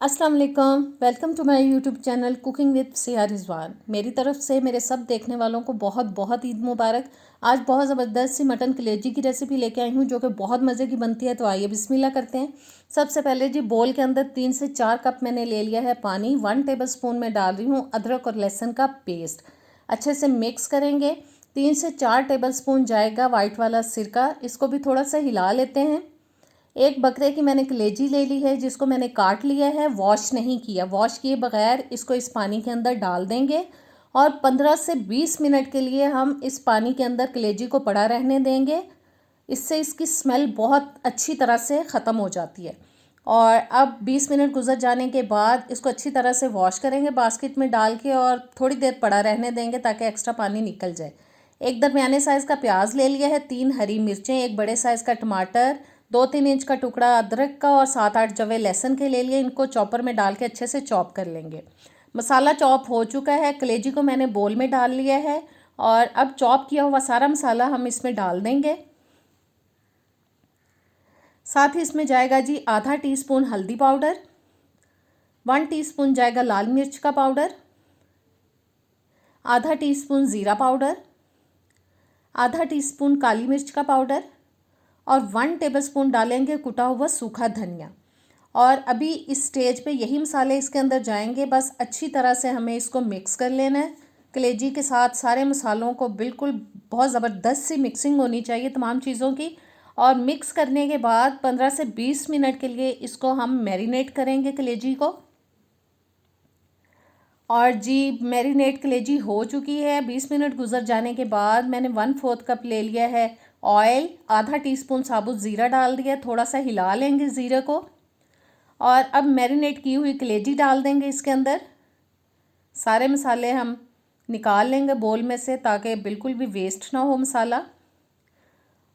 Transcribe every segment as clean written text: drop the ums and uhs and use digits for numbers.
अस्सलाम वालेकुम, welcome to my YouTube channel cooking with Siya Rizwan. मेरी तरफ से मेरे सब देखने वालों को बहुत बहुत ईद मुबारक। आज बहुत ज़बरदस्त सी मटन कलेजी की रेसिपी लेके आई हूँ जो कि बहुत मज़े की बनती है। तो आइए बिस्मिल्लाह करते हैं। सबसे पहले जी बोल के अंदर 3 से 4 कप मैंने ले लिया है पानी। 1 टेबलस्पून में डाल रही हूँ अदरक और लहसुन का पेस्ट। अच्छे से मिक्स करेंगे। 3 से 4 टेबलस्पून जाएगा वाइट वाला सिरका। इसको भी थोड़ा सा हिला लेते हैं। एक बकरे की मैंने कलेजी ले ली है जिसको मैंने काट लिया है, वॉश नहीं किया। वॉश किए बगैर इसको इस पानी के अंदर डाल देंगे और 15 से 20 मिनट के लिए हम इस पानी के अंदर कलेजी को पड़ा रहने देंगे। इससे इसकी स्मेल बहुत अच्छी तरह से ख़त्म हो जाती है। और अब 20 मिनट गुजर जाने के बाद इसको अच्छी तरह से वॉश करेंगे बास्केट में डाल के और थोड़ी देर पड़ा रहने देंगे ताकि एक्स्ट्रा पानी निकल जाए। एक दरमियाने साइज़ का प्याज ले लिया है, 3 हरी मिर्चें, एक बड़े साइज़ का टमाटर, 2-3 इंच का टुकड़ा अदरक का और 7-8 जवे लहसुन के ले लिए। इनको चॉपर में डाल के अच्छे से चॉप कर लेंगे। मसाला चॉप हो चुका है। कलेजी को मैंने बोल में डाल लिया है और अब चॉप किया हुआ सारा मसाला हम इसमें डाल देंगे। साथ ही इसमें जाएगा जी आधा टीस्पून हल्दी पाउडर, 1 टीस्पून जाएगा लाल मिर्च का पाउडर, आधा टीस्पून ज़ीरा पाउडर, आधा टीस्पून काली मिर्च का पाउडर और 1 टेबलस्पून डालेंगे कुटा हुआ सूखा धनिया। और अभी इस स्टेज पे यही मसाले इसके अंदर जाएंगे। बस अच्छी तरह से हमें इसको मिक्स कर लेना है कलेजी के साथ। सारे मसालों को बिल्कुल बहुत ज़बरदस्त सी मिक्सिंग होनी चाहिए तमाम चीज़ों की। और मिक्स करने के बाद 15 से 20 मिनट के लिए इसको हम मैरिनेट करेंगे कलेजी को। और जी मैरिनेट कलेजी हो चुकी है। 20 मिनट गुजर जाने के बाद मैंने 1/4 कप ले लिया है ऑयल, आधा टीस्पून साबुत ज़ीरा डाल दिया। थोड़ा सा हिला लेंगे ज़ीरे को और अब मैरिनेट की हुई कलेजी डाल देंगे इसके अंदर। सारे मसाले हम निकाल लेंगे बोल में से ताकि बिल्कुल भी वेस्ट ना हो मसाला।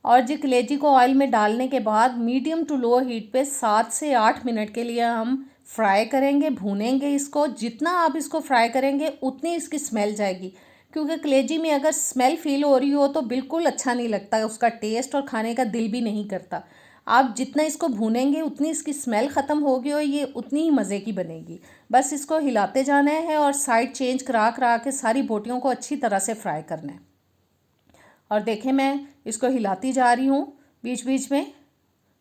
और जी कलेजी को ऑयल में डालने के बाद मीडियम टू लो हीट पे 7 से 8 मिनट के लिए हम फ्राई करेंगे, भूनेंगे इसको। जितना आप इसको फ्राई करेंगे उतनी इसकी स्मेल जाएगी, क्योंकि कलेजी में अगर स्मेल फील हो रही हो तो बिल्कुल अच्छा नहीं लगता, उसका टेस्ट और खाने का दिल भी नहीं करता। आप जितना इसको भूनेंगे उतनी इसकी स्मेल ख़त्म होगी और ये उतनी ही मज़े की बनेगी। बस इसको हिलाते जाना है और साइड चेंज करा करा के सारी बोटियों को अच्छी तरह से फ्राई करना है। और देखें मैं इसको हिलाती जा रही हूँ बीच बीच में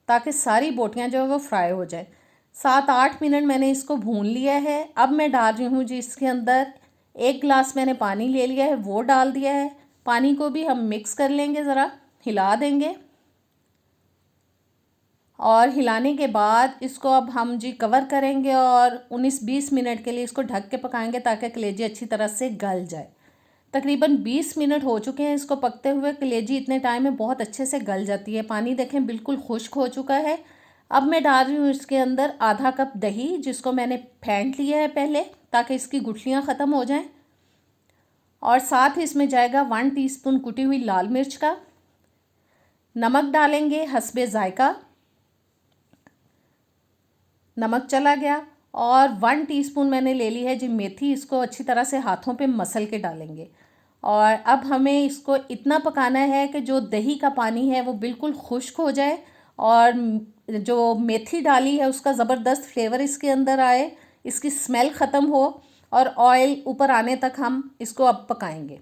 ताकि सारी बोटियाँ जो है वो फ्राई हो जाए। 7-8 मिनट मैंने इसको भून लिया है। अब मैं डाल रही हूँ जी इसके अंदर 1 गिलास मैंने पानी ले लिया है, वो डाल दिया है। पानी को भी हम मिक्स कर लेंगे, ज़रा हिला देंगे। और हिलाने के बाद इसको अब हम जी कवर करेंगे और 19-20 मिनट के लिए इसको ढक के पकाएंगे ताकि कलेजी अच्छी तरह से गल जाए। तकरीबन 20 मिनट हो चुके हैं इसको पकते हुए। कलेजी इतने टाइम में बहुत अच्छे से गल जाती है। पानी देखें बिल्कुल खुश्क हो चुका है। अब मैं डाल रही हूँ इसके अंदर आधा कप दही, जिसको मैंने फेंट लिया है पहले ताकि इसकी गुठलियाँ ख़त्म हो जाएं। और साथ ही इसमें जाएगा 1 टीस्पून कुटी हुई लाल मिर्च का। नमक डालेंगे हस्बे ज़ायका, नमक चला गया। और 1 टीस्पून मैंने ले ली है जी मेथी, इसको अच्छी तरह से हाथों पे मसल के डालेंगे। और अब हमें इसको इतना पकाना है कि जो दही का पानी है वो बिल्कुल खुश्क हो जाए और जो मेथी डाली है उसका ज़बरदस्त फ्लेवर इसके अंदर आए, इसकी स्मेल ख़त्म हो और ऑयल ऊपर आने तक हम इसको अब पकाएंगे।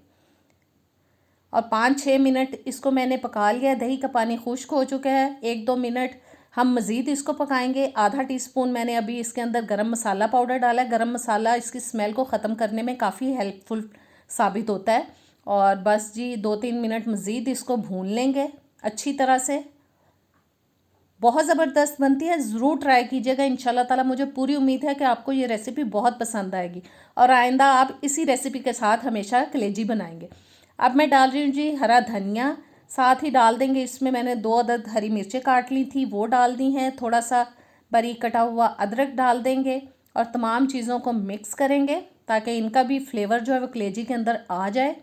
और 5-6 मिनट इसको मैंने पका लिया। दही का पानी खुश्क हो चुका है। 1-2 मिनट हम मज़ीद इसको पकाएंगे। आधा टीस्पून मैंने अभी इसके अंदर गरम मसाला पाउडर डाला है। गरम मसाला इसकी स्मेल को ख़त्म करने में काफ़ी हेल्पफुल साबित होता है। और बस जी 2-3 मिनट मज़ीद इसको भून लेंगे अच्छी तरह से। बहुत ज़बरदस्त बनती है, ज़रूर ट्राई कीजिएगा। इंशाल्लाह ताला मुझे पूरी उम्मीद है कि आपको ये रेसिपी बहुत पसंद आएगी और आइंदा आप इसी रेसिपी के साथ हमेशा कलेजी बनाएंगे। अब मैं डाल रही हूँ जी हरा धनिया। साथ ही डाल देंगे इसमें मैंने 2 अदद हरी मिर्चें काट ली थी, वो डाल दी हैं। थोड़ा सा बारीक कटा हुआ अदरक डाल देंगे और तमाम चीज़ों को मिक्स करेंगे ताकि इनका भी फ्लेवर जो है वो कलेजी के अंदर आ जाए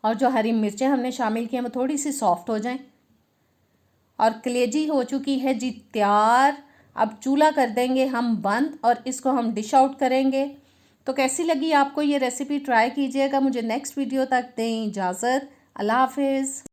और जो हरी मिर्चें हमने शामिल की हैं वो थोड़ी सी सॉफ्ट हो जाएं। और कलेजी हो चुकी है जी तैयार। अब चूल्हा कर देंगे हम बंद और इसको हम डिश आउट करेंगे। तो कैसी लगी आपको ये रेसिपी, ट्राई कीजिएगा। मुझे नेक्स्ट वीडियो तक दें इजाज़त। अल्लाह हाफिज़।